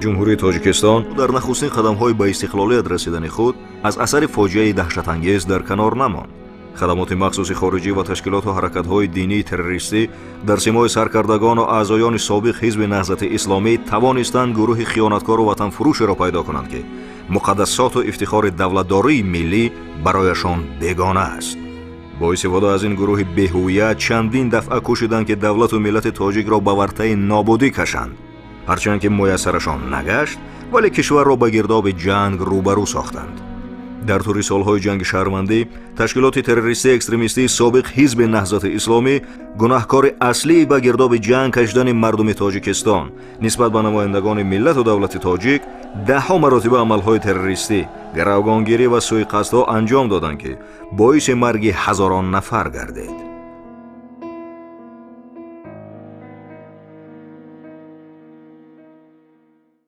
ҷумҳурии Тоҷикистон дар нахустин қадамҳои ба истиқлолият расидани худ аз асари фоҷиаи даҳшатангез дар канор намонд. хадамоти махсуси хориҷӣ ва ташкилоту ҳаракатҳои динии террористӣ дар симои саркардагону аъзоёни собиқ ҳизби наҳзати исломӣ тавонистанд гурӯҳи хиёнаткору ватанфурӯшеро пайдо кунанд, ки муқаддасоту ифтихори давлатдории миллӣ барояшон бегона аст. бо истифода аз ин гурӯҳи беҳувият чандин дафъа кӯшиданд, ки давлату миллати тоҷикро ба вартаи нобудӣ кашанд. ҳарчанд ки муяссарашон нагашт, вале кишварро ба гирдоби ҷанг рӯбарӯ сохтанд. дар тури солҳои ҷанги шаҳрвандӣ ташкилоти террористӣ экстремистии собиқ ҳизби наҳзати исломӣ гунаҳкори аслии ба гирдоби ҷанг кашидани мардуми Тоҷикистон нисбат ба намояндагони миллату давлати тоҷик даҳҳо маротиба амалҳои террористӣ, гиравгонгирӣ ва суиқасдҳо анҷом доданд, ки боиси марги ҳазорон нафар гардид.